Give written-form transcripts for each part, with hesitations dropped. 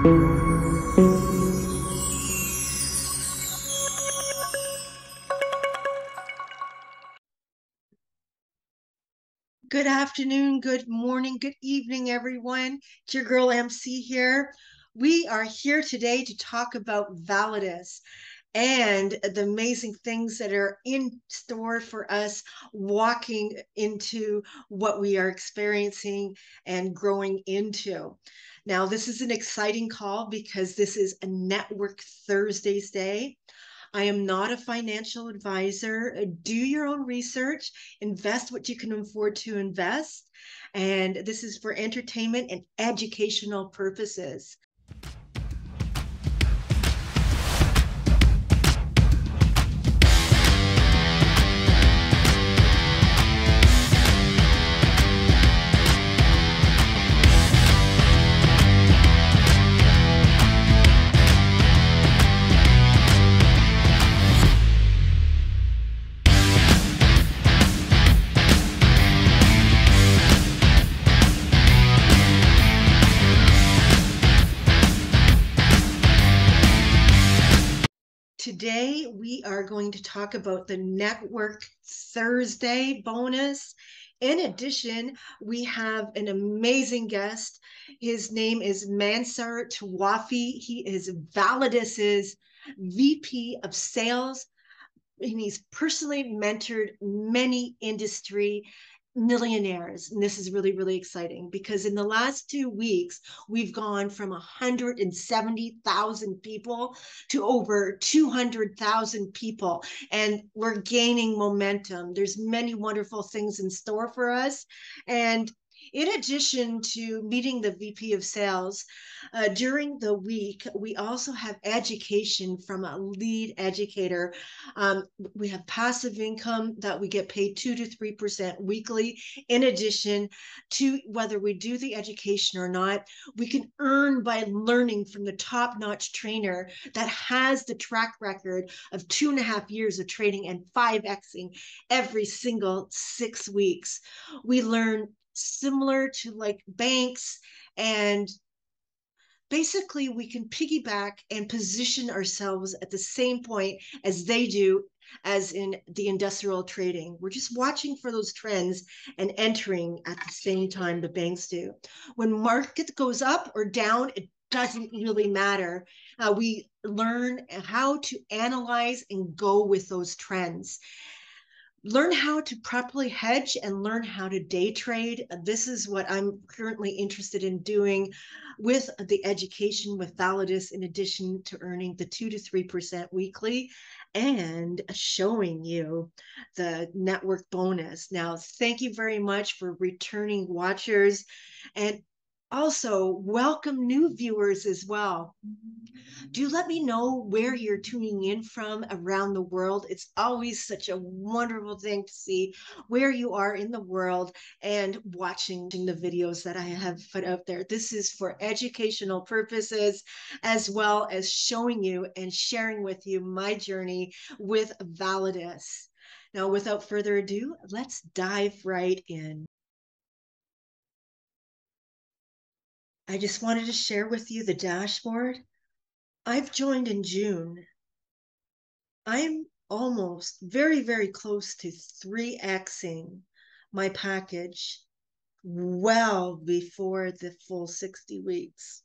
Good afternoon, good morning, good evening, everyone. It's your girl MC here. We are here today to talk about Validus and the amazing things that are in store for us walking into what we are experiencing and growing into. Now, this is an exciting call because this is a Network Thursdays day. I am not a financial advisor. Do your own research, invest what you can afford to invest. And this is for entertainment and educational purposes. Today, we are going to talk about the Network Thursday bonus. In addition, we have an amazing guest. His name is Mansour Tawafi. He is Validus's VP of Sales, and he's personally mentored many industry millionaires. And this is really, really exciting because in the last 2 weeks, we've gone from 170,000 people to over 200,000 people, and we're gaining momentum. There's many wonderful things in store for us. And in addition to meeting the VP of Sales, during the week, we also have education from a lead educator. We have passive income that we get paid 2 to 3% weekly. In addition to whether we do the education or not, we can earn by learning from the top-notch trainer that has the track record of 2.5 years of trading and 5xing every single 6 weeks. We learn similar to like banks, and basically we can piggyback and position ourselves at the same point as they do, as in the industrial trading. We're just watching for those trends and entering at the same time the banks do. When market goes up or down, it doesn't really matter. We learn how to analyze and go with those trends. Learn how to properly hedge and learn how to day trade. This is what I'm currently interested in doing with the education with Validus, in addition to earning the 2 to 3% weekly and showing you the network bonus. Now, thank you very much for returning watchers, and also welcome new viewers as well. Do let me know where you're tuning in from around the world. It's always such a wonderful thing to see where you are in the world and watching the videos that I have put out there. This is for educational purposes, as well as showing you and sharing with you my journey with Validus. Now, without further ado, let's dive right in. I just wanted to share with you the dashboard. I've joined in June. I'm almost very, very close to 3xing my package well before the full 60 weeks.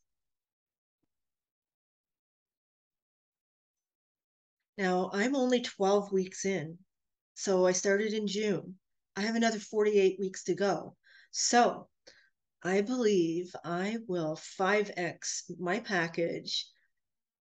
Now, I'm only 12 weeks in, so I started in June. I have another 48 weeks to go. So I believe I will 5x my package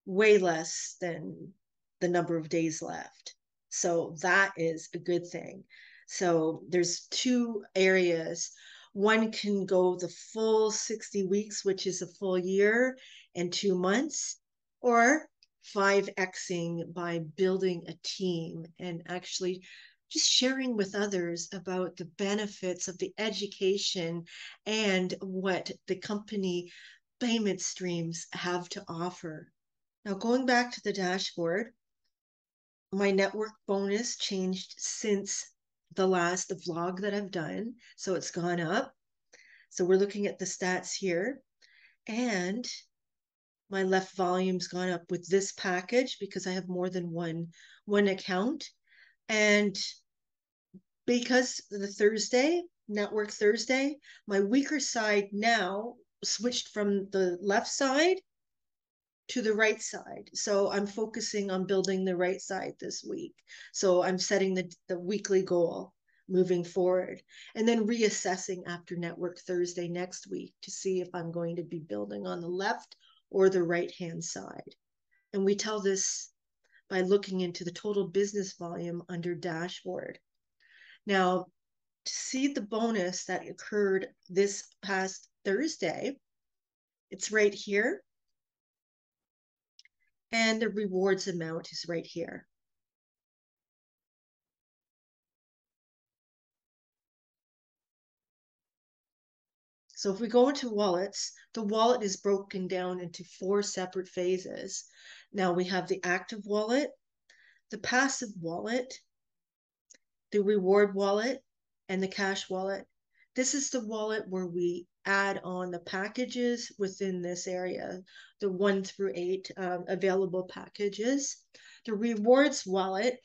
way less than the number of days left. So that is a good thing. So there's 2 areas. One can go the full 60 weeks, which is a full year and 2 months, or 5xing by building a team and actually just sharing with others about the benefits of the education and what the company payment streams have to offer. Now, going back to the dashboard, my network bonus changed since the last vlog that I've done. So it's gone up. So we're looking at the stats here. And my left volume's gone up with this package because I have more than one account. And because the Thursday, Network Thursday, my weaker side now switched from the left side to the right side. So I'm focusing on building the right side this week. So I'm setting the weekly goal moving forward, and then reassessing after Network Thursday next week to see if I'm going to be building on the left or the right-hand side. And we tell this by looking into the total business volume under dashboard. Now, to see the bonus that occurred this past Thursday, it's right here. And the rewards amount is right here. So if we go into wallets, the wallet is broken down into 4 separate phases. Now we have the active wallet, the passive wallet, the reward wallet, and the cash wallet. This is the wallet where we add on the packages within this area, the 1 through 8 available packages. The rewards wallet,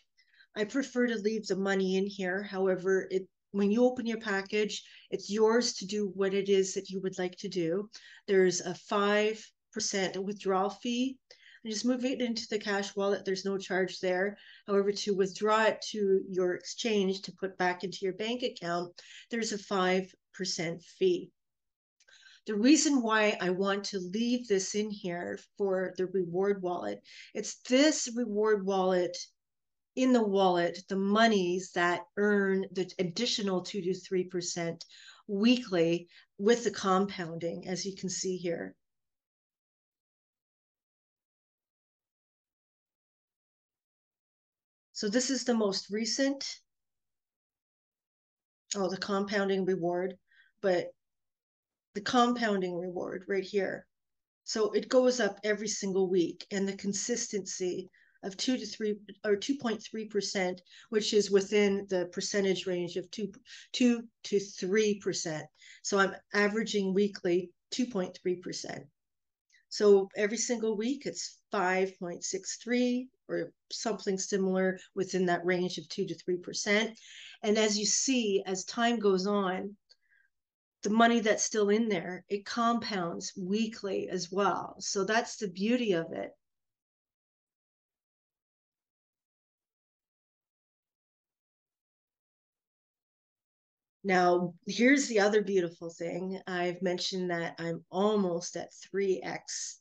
I prefer to leave the money in here. However, when you open your package, it's yours to do what it is that you would like to do. There's a 5% withdrawal fee. And just move it into the cash wallet. There's no charge there. However, to withdraw it to your exchange to put back into your bank account, there's a 5% fee. The reason why I want to leave this in here for the reward wallet, it's this reward wallet, in the wallet, the monies that earn the additional 2 to 3% weekly with the compounding, as you can see here. So this is the most recent, the compounding reward, but the compounding reward right here. So it goes up every single week, and the consistency of 2 to 3 or 2.3%, which is within the percentage range of 2 to 3%. So I'm averaging weekly 2.3%. So every single week it's 5.63 or something similar within that range of 2 to 3%. And as you see, as time goes on, the money that's still in there, it compounds weekly as well. So that's the beauty of it. Now, here's the other beautiful thing. I've mentioned that I'm almost at 3x,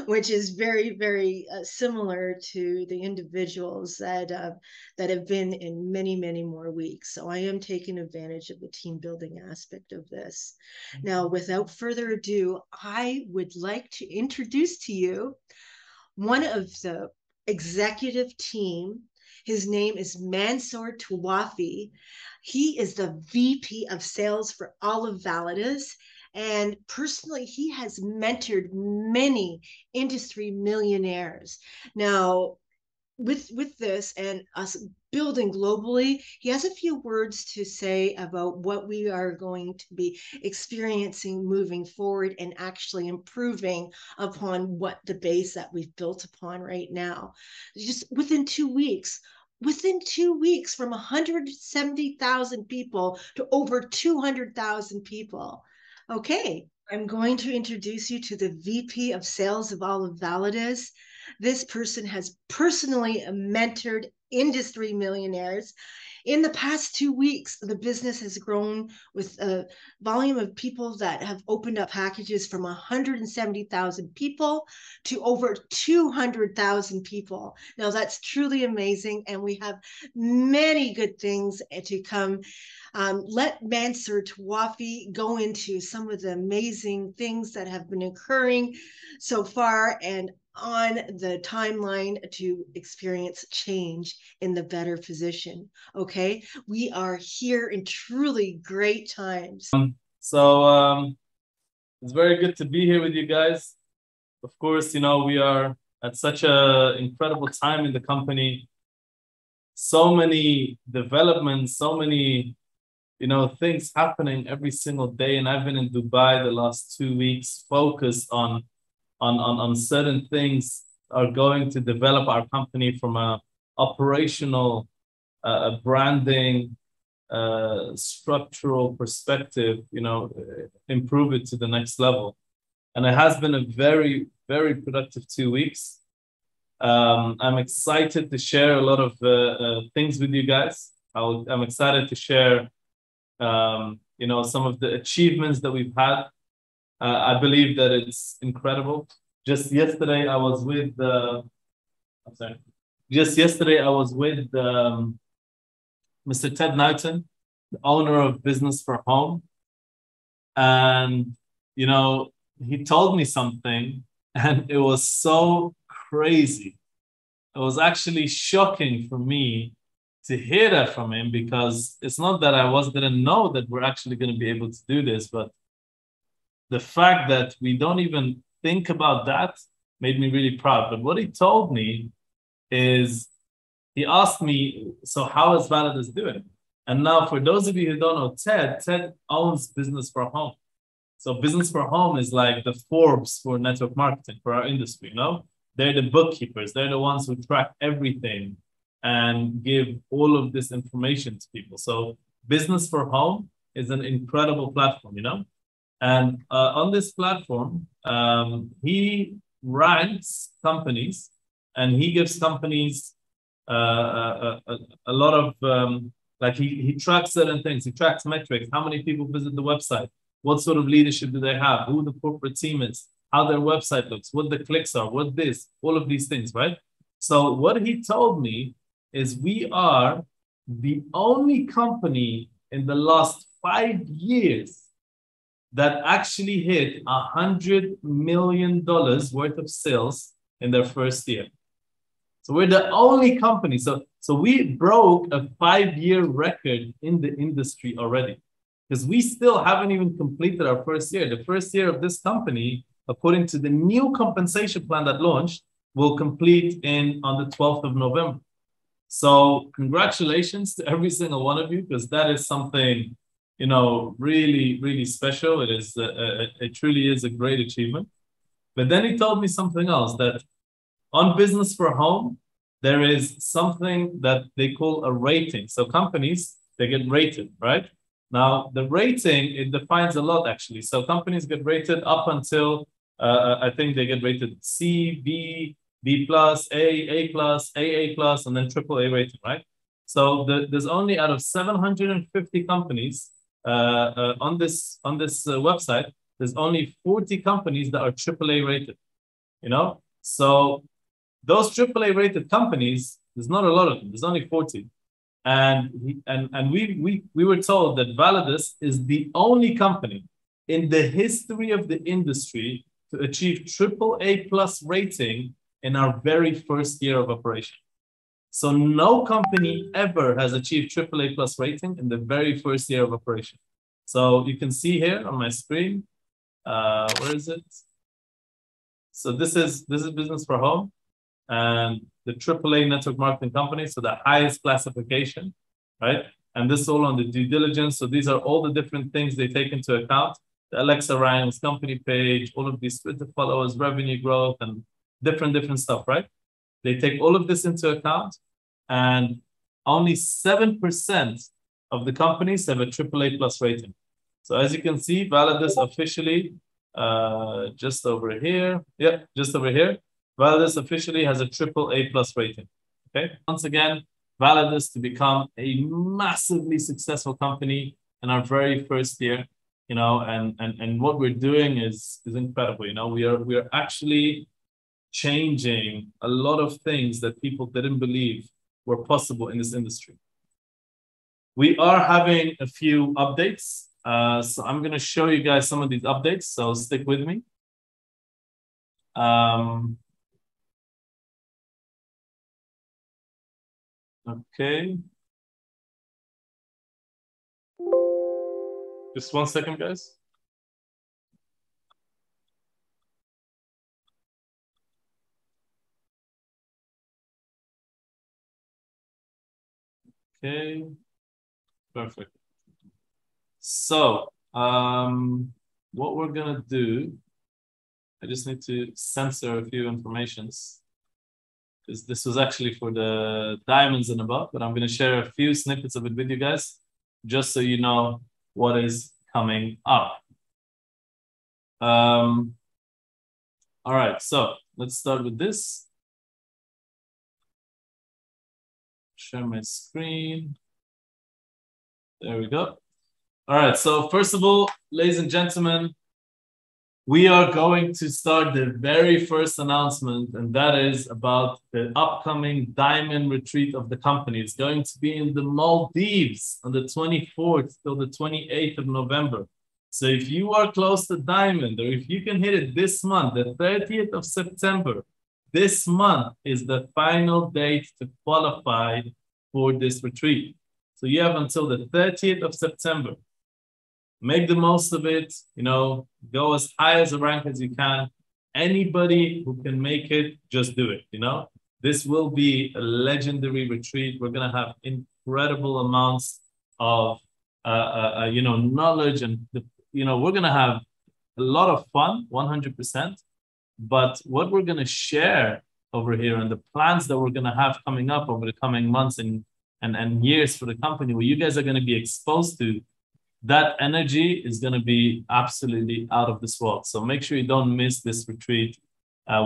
which is very, very similar to the individuals that have been in many, many more weeks. So I am taking advantage of the team building aspect of this. Now, without further ado, I would like to introduce to you one of the executive team. His name is Mansour Tawafi. He is the VP of Sales for all of Validus. And personally, he has mentored many industry millionaires. Now, with this and us building globally, he has a few words to say about what we are going to be experiencing moving forward and actually improving upon what the base that we've built upon right now. Just within 2 weeks, from 170,000 people to over 200,000 people. Okay, I'm going to introduce you to the VP of Sales of all of Validus. This person has personally mentored industry millionaires. In the past 2 weeks, the business has grown with a volume of people that have opened up packages from 170,000 people to over 200,000 people. Now, that's truly amazing, and we have many good things to come. Let Mansour Tawafi go into some of the amazing things that have been occurring so far and on the timeline to experience change in the better position. Okay, we are here in truly great times. It's very good to be here with you guys. Of course, we are at such an incredible time in the company. So many developments, so many things happening every single day. And I've been in Dubai the last 2 weeks, focused on on certain things are going to develop our company from a operational, branding, structural perspective, improve it to the next level. And it has been a very, very productive 2 weeks. I'm excited to share a lot of things with you guys. I'm excited to share, some of the achievements that we've had. I believe that it's incredible. Just yesterday, I was with Mr. Ted Knighton, the owner of Business for Home. And, he told me something, and it was so crazy. It was actually shocking for me to hear that from him, because it's not that I didn't know that we're actually going to be able to do this, but the fact that we don't even think about that made me really proud. But what he told me is, he asked me, so how is Validus doing? And now, for those of you who don't know Ted owns Business for Home. So Business for Home is like the Forbes for network marketing for our industry, They're the bookkeepers. They're the ones who track everything and give all of this information to people. So Business for Home is an incredible platform, And on this platform, he ranks companies, and he gives companies a lot of, he tracks certain things. He tracks metrics. How many people visit the website? What sort of leadership do they have? Who the corporate team is? How their website looks? What the clicks are? What this? All of these things, right? So what he told me is, we are the only company in the last 5 years that actually hit $100 million worth of sales in their first year. So we're the only company. So we broke a 5-year record in the industry already, because we still haven't even completed our first year. The first year of this company, according to the new compensation plan that launched, will complete on the 12th of November. So congratulations to every single one of you, because that is something, really, really special. It truly is a great achievement. But then he told me something else, that on Business for Home, there is something that they call a rating. So companies, they get rated, right? Now, the rating, it defines a lot, actually. So companies get rated up until, I think they get rated C, B, B+, A plus, AA plus, and then AAA rating, right? So there's only, out of 750 companies on this website, there's only 40 companies that are AAA rated, So those AAA rated companies, there's not a lot of them. There's only 40. And we were told that Validus is the only company in the history of the industry to achieve AAA plus rating in our very first year of operation. So no company ever has achieved AAA plus rating in the very first year of operation. So you can see here on my screen, where is it? So this is Business for Home, and the AAA network marketing company, so the highest classification, right? And this is all on the due diligence. So these are all the different things they take into account: the Alexa ranks, company page, all of these Twitter followers, revenue growth, and different stuff, right? They take all of this into account, and only 7% of the companies have a AAA plus rating. So as you can see, Validus officially, just over here, just over here, Validus officially has a AAA plus rating. Okay. Once again, Validus to become a massively successful company in our very first year, and what we're doing is incredible. We are actually changing a lot of things that people didn't believe were possible in this industry. We are having a few updates. So I'm going to show you guys some of these updates. So stick with me. Okay. Just 1 second, guys. Okay. Perfect. So what we're going to do I just need to censor a few informations because this was actually for the diamonds and above, but I'm going to share a few snippets of it with you guys just so you know what is coming up. All right, so let's start with this. Share my screen. There we go. All right, so first of all, ladies and gentlemen, we are going to start the very first announcement, and that is about the upcoming diamond retreat of the company. It's going to be in the Maldives on the 24th till the 28th of November. So if you are close to diamond, or if you can hit it this month, the 30th of September, this month is the final date to qualify for this retreat. So you have until the 30th of September. Make the most of it, you know, go as high as a rank as you can. Anybody who can make it, just do it, you know. This will be a legendary retreat. We're going to have incredible amounts of, you know, knowledge and, you know, we're going to have a lot of fun, 100%. But what we're going to share over here and the plans that we're going to have coming up over the coming months and years for the company, where you guys are going to be exposed to, that energy is going to be absolutely out of this world. So make sure you don't miss this retreat.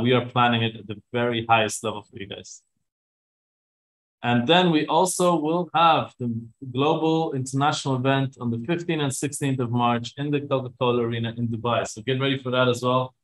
We are planning it at the very highest level for you guys. And then we also will have the global international event on the 15th and 16th of March in the Coca-Cola Arena in Dubai. So get ready for that as well.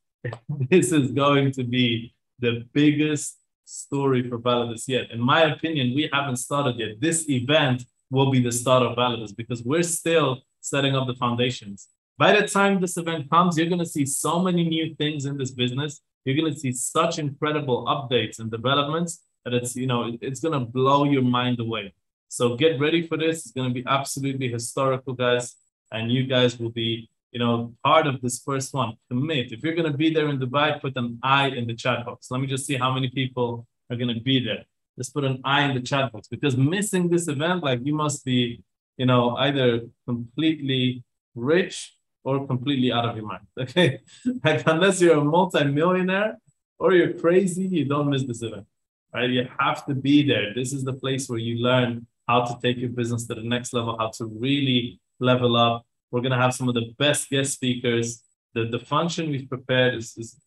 This is going to be the biggest story for Validus yet. In my opinion, we haven't started yet. This event will be the start of Validus because we're still setting up the foundations. By the time this event comes, you're going to see so many new things in this business. You're going to see such incredible updates and developments that it's, you know, it's going to blow your mind away. So get ready for this. It's going to be absolutely historical, guys. And you guys will be, you know, part of this first one. Commit. If you're going to be there in Dubai, put an I in the chat box. Let me just see how many people are going to be there. Just put an I in the chat box, because missing this event, like, you must be, you know, either completely rich or completely out of your mind. Okay. Like, unless you're a multi-millionaire or you're crazy, you don't miss this event. Right? You have to be there. This is the place where you learn how to take your business to the next level, how to really level up. We're going to have some of the best guest speakers. The function we've prepared is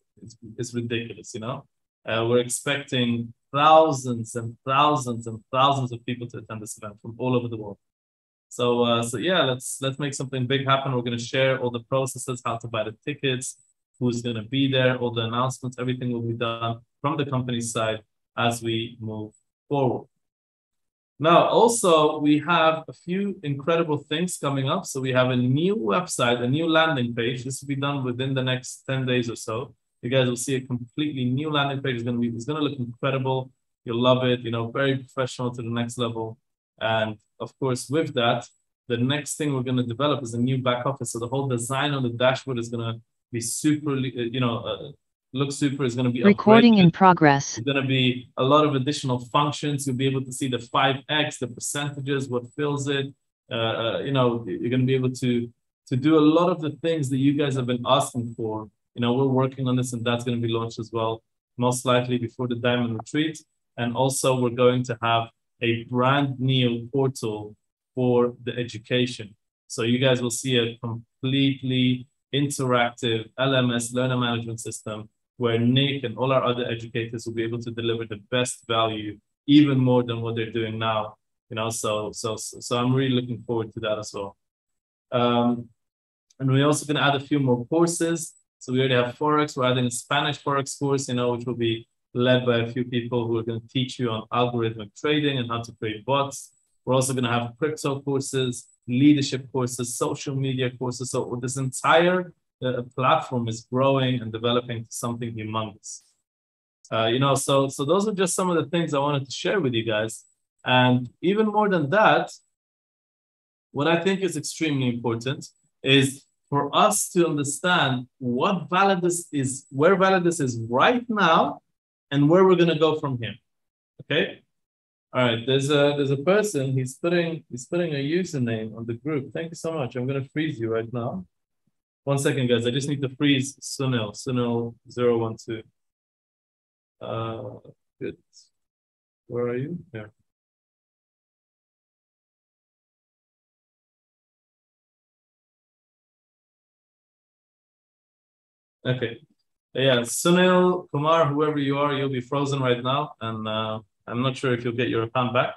ridiculous, you know. We're expecting thousands and thousands and thousands of people to attend this event from all over the world. So yeah, let's make something big happen. We're going to share all the processes, how to buy the tickets, who's going to be there, all the announcements, everything will be done from the company's side as we move forward. Now, also, we have a few incredible things coming up. So we have a new website, a new landing page. This will be done within the next 10 days or so. You guys will see a completely new landing page. It's going to look incredible. You'll love it, you know, very professional to the next level. And of course, with that, the next thing we're going to develop is a new back office. So the whole design on the dashboard is going to be super, you know, look super. Is going to be recording upgraded. In progress. There's going to be a lot of additional functions. You'll be able to see the 5x, the percentages, what fills it. You know, you're going to be able to do a lot of the things that you guys have been asking for. You know, we're working on this, and that's going to be launched as well, most likely before the Diamond Retreat. And also, we're going to have a brand new portal for the education. So you guys will see a completely interactive LMS, learner management system, where Nick and all our other educators will be able to deliver the best value, even more than what they're doing now. You know, so I'm really looking forward to that as well. And we're also going to add a few more courses. So we already have Forex. We're adding a Spanish Forex course, you know, which will be led by a few people who are going to teach you on algorithmic trading and how to create bots. We're also going to have crypto courses, leadership courses, social media courses. So this entire platform is growing and developing to something humongous. You know, so those are just some of the things I wanted to share with you guys. And even more than that, what I think is extremely important is for us to understand what Validus is, where Validus is right now, and where we're going to go from here. Okay. All right. There's a person. He's putting a username on the group. Thank you so much. I'm going to freeze you right now. 1 second, guys. I just need to freeze Sunil 012. Good. Where are you? Here. Okay. Yeah, Sunil, Kumar, whoever you are, you'll be frozen right now. And I'm not sure if you'll get your account back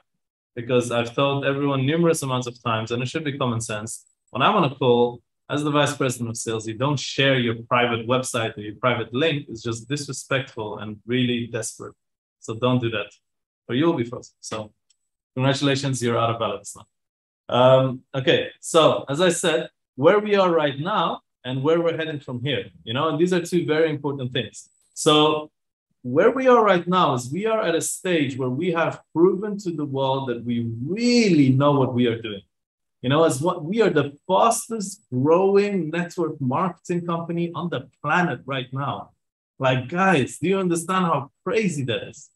because I've told everyone numerous amounts of times, and it should be common sense. When I'm on a call, as the vice president of sales, you don't share your private website or your private link. It's just disrespectful and really desperate. So don't do that or you'll be frozen. So congratulations, you're out of Validus now. Okay, so as I said, where we are right now and where we're heading from here, and these are two very important things. So where we are right now is we are at a stage where we have proven to the world that we really know what we are doing. As what we are the fastest growing network marketing company on the planet right now. Like, guys, do you understand how crazy that is?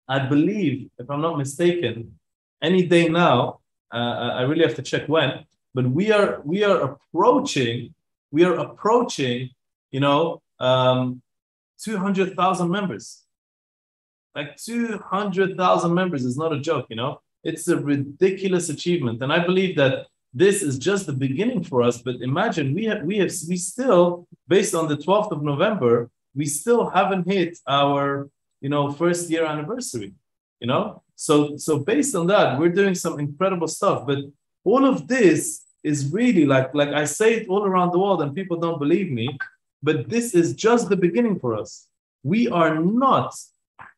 I believe, if I'm not mistaken, any day now, I really have to check when, but we are approaching, 200,000 members. Like 200,000 members is not a joke, It's a ridiculous achievement. And I believe that this is just the beginning for us. But imagine we still, based on the 12th of November, we still haven't hit our, first year anniversary, So based on that, we're doing some incredible stuff. But all of this is really like I say it all around the world and people don't believe me, but this is just the beginning for us. We are not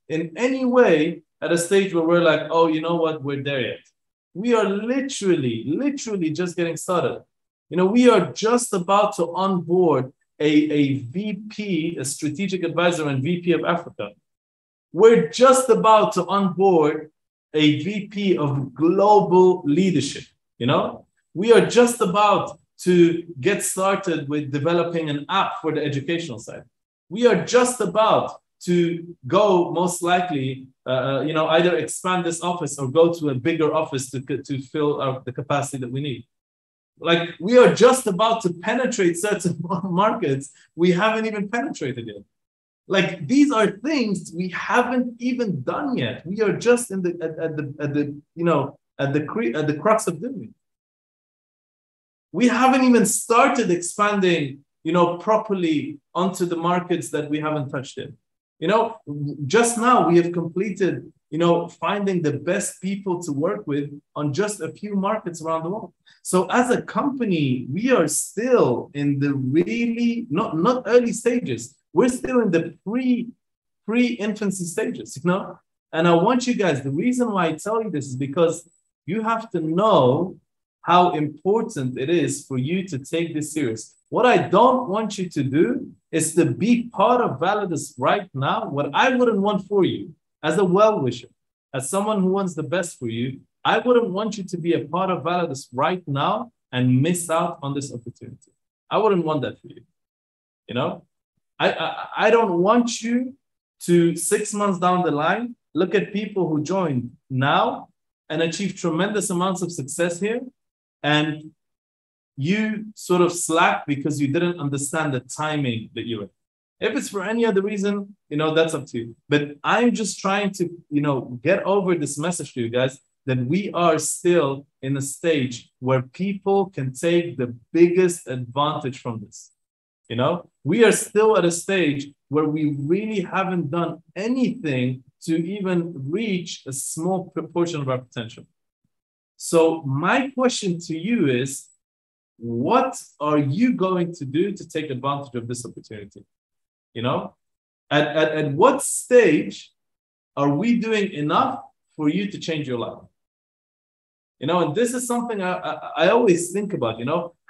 in any way at a stage where we're like, oh, you know what, we're there yet. We are literally just getting started. We are just about to onboard a VP, a strategic advisor and VP of Africa. We're just about to onboard a VP of global leadership, We are just about to get started with developing an app for the educational side. We are just about to go, most likely, either expand this office or go to a bigger office to fill the capacity that we need. Like, we are just about to penetrate certain markets we haven't even penetrated yet. Like, these are things we haven't even done yet. We are just at the crux of doing it. We haven't even started expanding, properly onto the markets that we haven't touched in. Just now we have completed, finding the best people to work with on just a few markets around the world. So as a company, we are still in the really, not early stages. We're still in the pre-infancy stages, And I want you guys, the reason why I tell you this is because you have to know how important it is for you to take this serious. What I don't want you to do is to be part of Validus right now. What I wouldn't want for you, as a well-wisher, as someone who wants the best for you, I wouldn't want you to be a part of Validus right now and miss out on this opportunity. I wouldn't want that for you. I don't want you to 6 months down the line, look at people who joined now and achieve tremendous amounts of success here, and you sort of slack because you didn't understand the timing that you're in. If it's for any other reason, that's up to you. But I'm just trying to, get over this message to you guys that we are still in a stage where people can take the biggest advantage from this. We are still at a stage where we really haven't done anything to even reach a small proportion of our potential. So my question to you is, what are you going to do to take advantage of this opportunity? At what stage are we doing enough for you to change your life? And this is something I always think about,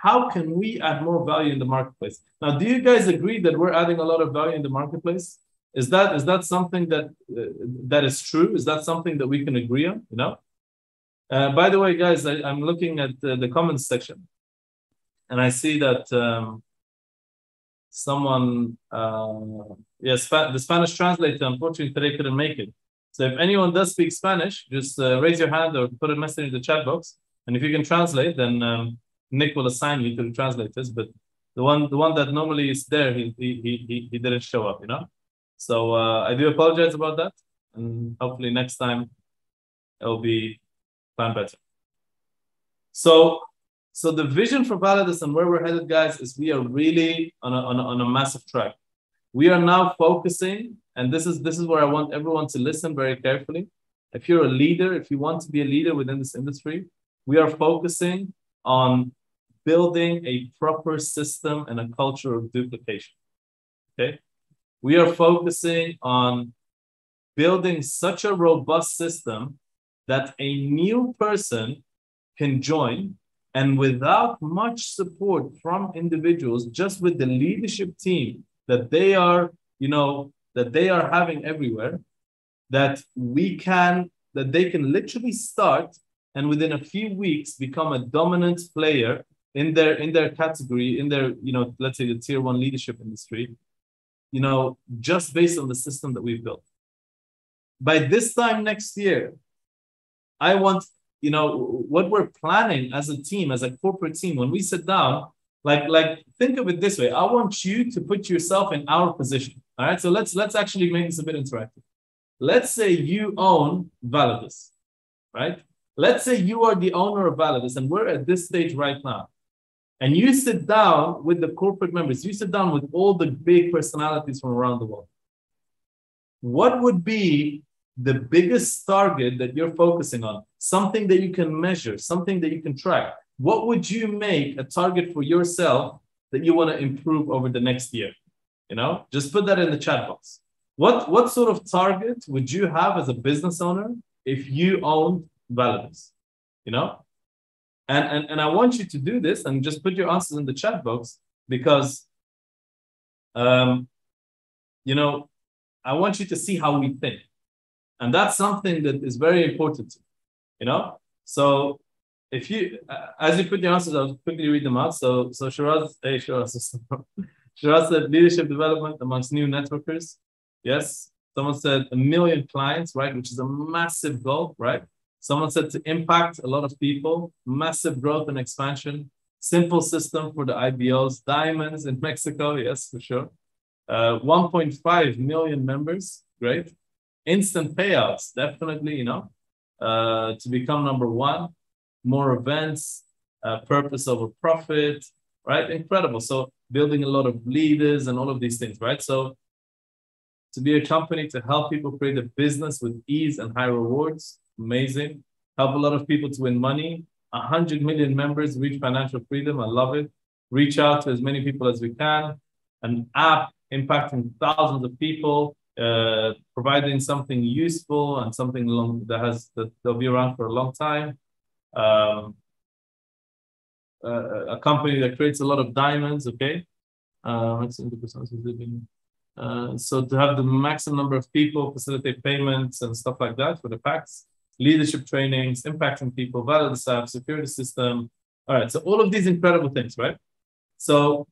how can we add more value in the marketplace? Now, do you guys agree that we're adding a lot of value in the marketplace? Is that something that is true? Is that something that we can agree on? By the way, guys, I'm looking at the comments section, and I see that someone, the Spanish translator, unfortunately, today couldn't make it. So if anyone does speak Spanish, just raise your hand or put a message in the chat box. And if you can translate, then Nick will assign you to the translators, but the one that normally is there, he didn't show up, you know? So I do apologize about that. And hopefully next time it'll be planned better. So the vision for Validus and where we're headed, guys, is we are really on a massive track. We are now focusing, and this is where I want everyone to listen very carefully. If you're a leader, if you want to be a leader within this industry, we are focusing on building a proper system and a culture of duplication. Okay? We are focusing on building such a robust system that a new person can join, and without much support from individuals, just with the leadership team that they are, that they are having everywhere, that they can literally start and within a few weeks become a dominant player in their category, in their, let's say the tier 1 leadership industry, just based on the system that we've built. By this time next year, I want, what we're planning as a team, as a corporate team, when we sit down, like think of it this way. I want you to put yourself in our position. All right. So let's actually make this a bit interactive. Let's say you own Validus, right? Let's say you are the owner of Validus and we're at this stage right now. And you sit down with the corporate members, you sit down with all the big personalities from around the world. What would be the biggest target that you're focusing on? Something that you can measure, something that you can track. What would you make a target for yourself that you want to improve over the next year? Just put that in the chat box. What sort of target would you have as a business owner if you owned Validus? And I want you to do this and just put your answers in the chat box because, I want you to see how we think. And that's something that is very important to you, So if you, as you put your answers, I'll quickly read them out. So Shiraz said leadership development amongst new networkers. Yes. Someone said 1 million clients, right? Which is a massive goal, right? Someone said to impact a lot of people, massive growth and expansion, simple system for the IBOs, diamonds in Mexico. Yes, for sure. 1.5 million members. Great. Instant payouts, definitely, to become number 1, more events, purpose over profit, right? Incredible. So building a lot of leaders and all of these things, right? So to be a company to help people create a business with ease and high rewards, amazing. Help a lot of people to win money. 100 million members reach financial freedom. I love it. Reach out to as many people as we can. An app impacting thousands of people. Providing something useful and something that'll be around for a long time. A company that creates a lot of diamonds. Okay, so to have the maximum number of people, facilitate payments and stuff like that for the packs. Leadership trainings, impacting people, Validus app, security system. All right, so all of these incredible things, right? So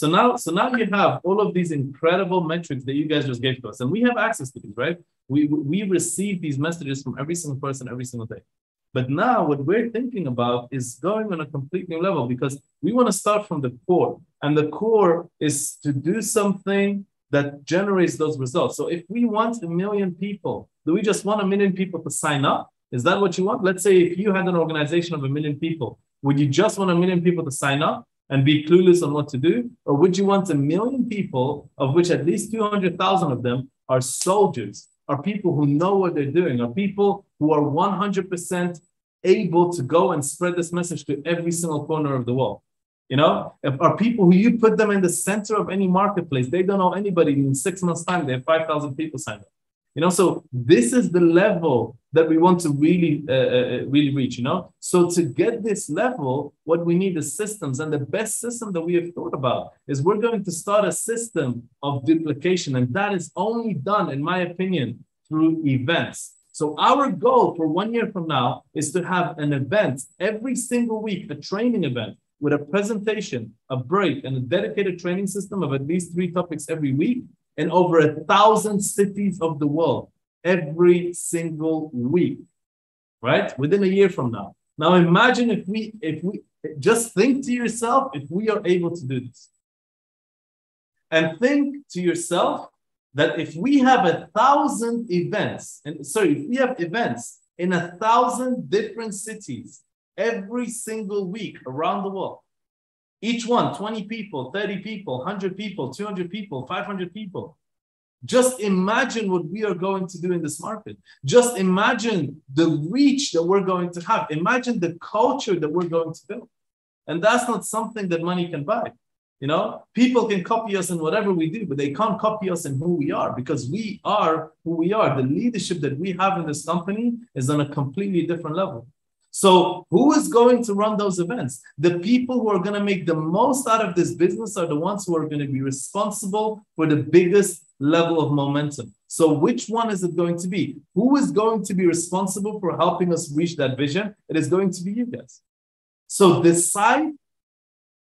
now you have all of these incredible metrics that you guys just gave to us, and we have access to these, right? We receive these messages from every single person every single day. But now what we're thinking about is going on a complete new level because we want to start from the core, and the core is to do something that generates those results. So if we want 1 million people, do we just want 1 million people to sign up? Is that what you want? Let's say if you had an organization of 1 million people, would you just want 1 million people to sign up and be clueless on what to do? Or would you want 1 million people, of which at least 200,000 of them are soldiers, are people who know what they're doing, are people who are 100% able to go and spread this message to every single corner of the world? Are people who you put them in the center of any marketplace, they don't know anybody. In 6 months' time, they have 5,000 people signed up. So this is the level that we want to really reach, So to get this level, what we need is systems. And the best system that we have thought about is we're going to start a system of duplication. And that is only done, in my opinion, through events. So our goal for 1 year from now is to have an event every single week, a training event with a presentation, a break, and a dedicated training system of at least 3 topics every week in over 1,000 cities of the world every single week, right? Within a year from now. Now imagine Just think to yourself if we are able to do this. And think to yourself that if we have 1,000 events, if we have events in 1,000 different cities every single week around the world, each one 20 people, 30 people, 100 people, 200 people, 500 people. Just imagine what we are going to do in this market. Just imagine the reach that we're going to have. Imagine the culture that we're going to build. And that's not something that money can buy. You know, people can copy us in whatever we do, but they can't copy us in who we are, because we are who we are. The leadership that we have in this company is on a completely different level. So who is going to run those events? The people who are going to make the most out of this business are the ones who are going to be responsible for the biggest level of momentum. So which one is it going to be? Who is going to be responsible for helping us reach that vision? It is going to be you guys. So decide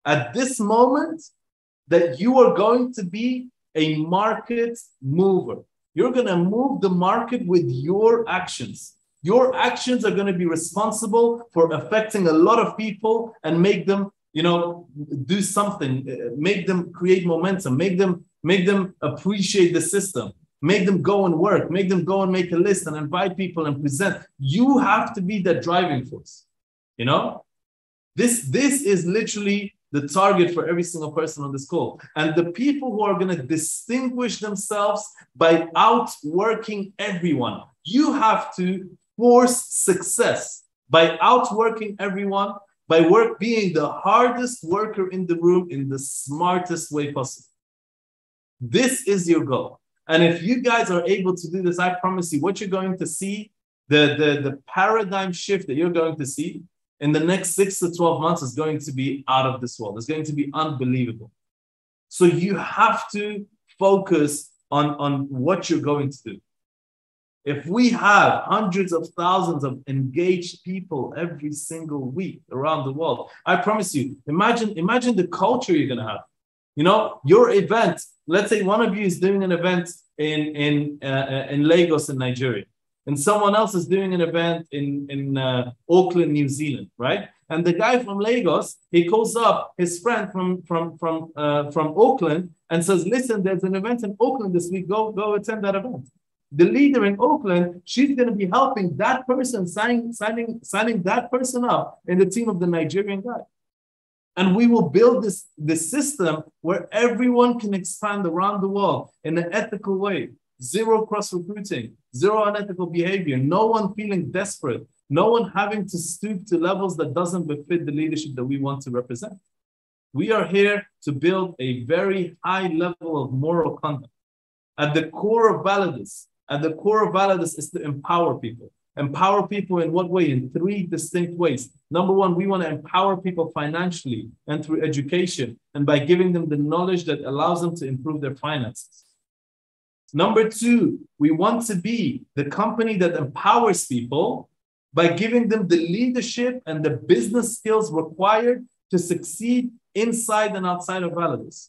at this moment that you are going to be a market mover. You're going to move the market with your actions. Your actions are going to be responsible for affecting a lot of people and make them, do something, make them create momentum, make them appreciate the system, make them go and work, make them go and make a list and invite people and present. You have to be that driving force. This is literally the target for every single person on this call. And the people who are going to distinguish themselves by outworking everyone, you have to force success by outworking everyone, by being the hardest worker in the room in the smartest way possible. This is your goal. And if you guys are able to do this, I promise you, what you're going to see, the paradigm shift that you're going to see in the next 6 to 12 months is going to be out of this world. It's going to be unbelievable. So you have to focus on what you're going to do. If we have hundreds of thousands of engaged people every single week around the world, I promise you, imagine the culture you're going to have. Your event, let's say one of you is doing an event in Lagos in Nigeria, and someone else is doing an event in Auckland, New Zealand, right? And the guy from Lagos, he calls up his friend from Auckland and says, listen, there's an event in Auckland this week, go attend that event. The leader in Auckland, she's going to be helping that person, signing that person up in the team of the Nigerian guy. And we will build this system where everyone can expand around the world in an ethical way. Zero cross-recruiting, zero unethical behavior, no one feeling desperate, no one having to stoop to levels that doesn't befit the leadership that we want to represent. We are here to build a very high level of moral conduct. At the core of Validus is to empower people. Empower people in what way? In 3 distinct ways. Number one, we want to empower people financially and through education and by giving them the knowledge that allows them to improve their finances. Number two, we want to be the company that empowers people by giving them the leadership and the business skills required to succeed inside and outside of Validus.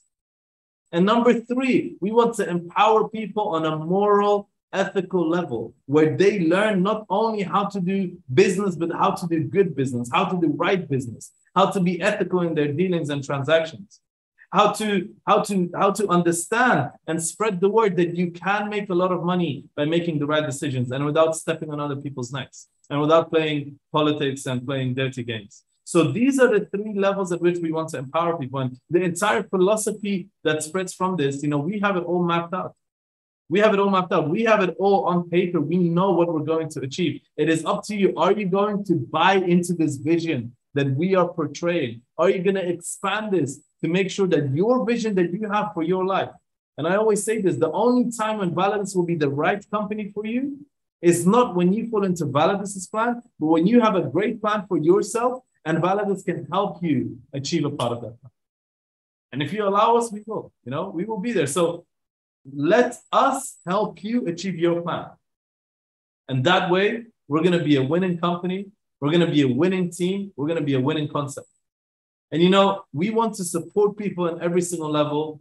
And number three, we want to empower people on a moral, ethical level where they learn not only how to do business, but how to do good business, how to do right business, how to be ethical in their dealings and transactions, how to understand and spread the word that you can make a lot of money by making the right decisions and without stepping on other people's necks and without playing politics and playing dirty games. So these are the 3 levels at which we want to empower people. And the entire philosophy that spreads from this, we have it all mapped out. We have it all mapped out. We have it all on paper. We know what we're going to achieve. It is up to you. Are you going to buy into this vision that we are portraying? Are you going to expand this to make sure that your vision that you have for your life? And I always say this, the only time when Validus will be the right company for you is not when you fall into Validus's plan, but when you have a great plan for yourself and Validus can help you achieve a part of that plan. And if you allow us, we will, we will be there. So let us help you achieve your plan. And that way, we're going to be a winning company. We're going to be a winning team. We're going to be a winning concept. And, we want to support people in every single level.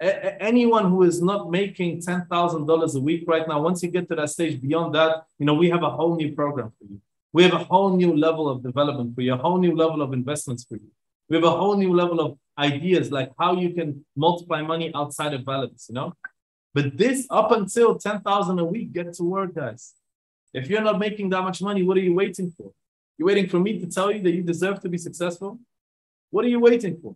Anyone who is not making $10,000 a week right now, once you get to that stage beyond that, we have a whole new program for you. We have a whole new level of development for you, a whole new level of investments for you. We have a whole new level of ideas like how you can multiply money outside of Validus, you know? But this up until 10,000 a week, get to work, guys. If you're not making that much money, what are you waiting for? You're waiting for me to tell you that you deserve to be successful? What are you waiting for?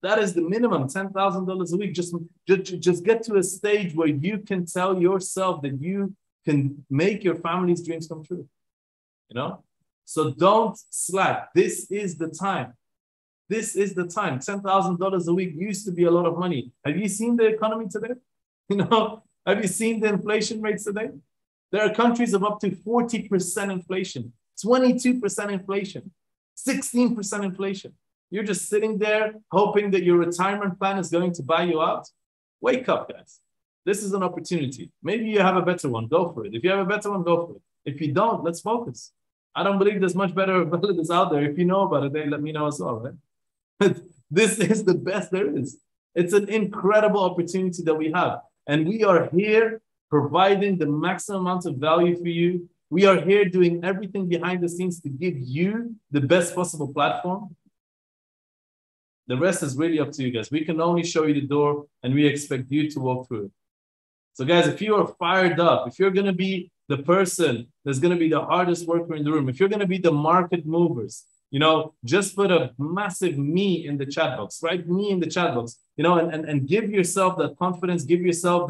That is the minimum, $10,000 a week. Just get to a stage where you can tell yourself that you can make your family's dreams come true. You know? So don't slack. This is the time. This is the time. $10,000 a week used to be a lot of money. Have you seen the economy today? You know, have you seen the inflation rates today? There are countries of up to 40% inflation, 22% inflation, 16% inflation. You're just sitting there hoping that your retirement plan is going to buy you out. Wake up, guys. This is an opportunity. Maybe you have a better one. Go for it. If you have a better one, go for it. If you don't, let's focus. I don't believe there's much better Validus out there. If you know about it, then let me know as well, right? But this is the best there is. It's an incredible opportunity that we have. And we are here providing the maximum amount of value for you. We are here doing everything behind the scenes to give you the best possible platform. The rest is really up to you guys. We can only show you the door and we expect you to walk through it. So guys, if you are fired up, if you're going to be the person that's going to be the hardest worker in the room, if you're going to be the market movers, you know, just put a massive me in the chat box, right? Me in the chat box, you know, and give yourself that confidence, give yourself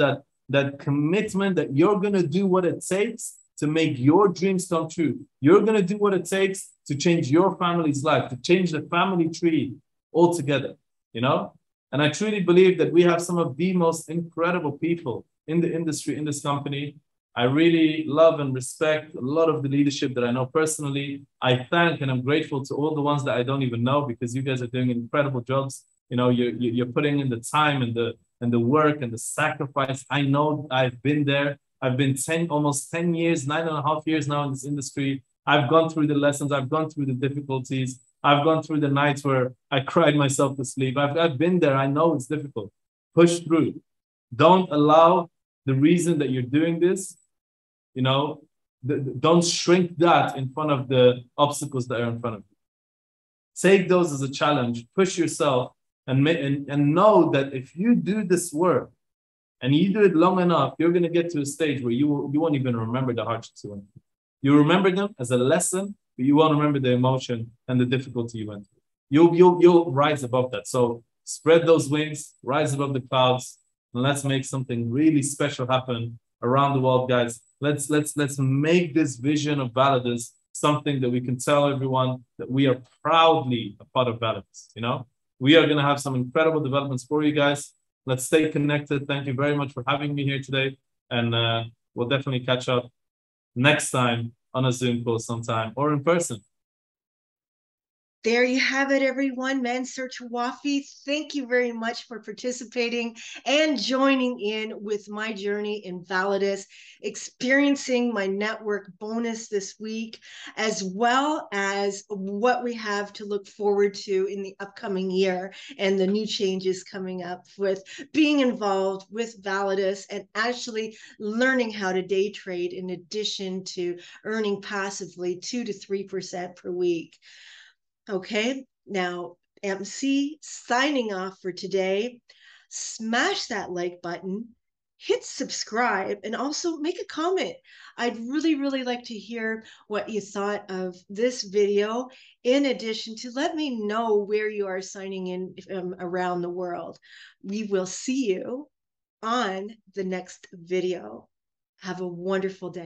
that commitment that you're going to do what it takes to make your dreams come true. You're going to do what it takes to change your family's life, to change the family tree altogether, you know? And I truly believe that we have some of the most incredible people in the industry, in this company. I really love and respect a lot of the leadership that I know personally. I thank and I'm grateful to all the ones that I don't even know, because you guys are doing incredible jobs. You know, you're putting in the time and the work and the sacrifice. I know I've been there. I've been almost 10 years, 9.5 years now in this industry. I've gone through the lessons. I've gone through the difficulties. I've gone through the nights where I cried myself to sleep. I've been there. I know it's difficult. Push through. Don't allow the reason that you're doing this, you know, don't shrink that in front of the obstacles that are in front of you. Take those as a challenge, push yourself, and know that if you do this work and you do it long enough, you're going to get to a stage where you won't even remember the hardships you went through. You remember them as a lesson, but you won't remember the emotion and the difficulty you went through. You'll rise above that. So spread those wings, rise above the clouds, and let's make something really special happen around the world, guys. Let's make this vision of Validus something that we can tell everyone that we are proudly a part of Validus. You know, we are going to have some incredible developments for you guys. Let's stay connected. Thank you very much for having me here today, and we'll definitely catch up next time on a Zoom call sometime or in person. There you have it, everyone. Mansour Tawafi, thank you very much for participating and joining in with my journey in Validus, experiencing my network bonus this week, as well as what we have to look forward to in the upcoming year and the new changes coming up with being involved with Validus and actually learning how to day trade in addition to earning passively 2 to 3% per week. Okay, now MC signing off for today. Smash that like button, hit subscribe, and also make a comment. I'd really like to hear what you thought of this video, in addition to let me know where you are signing in around the world. We will see you on the next video. Have a wonderful day.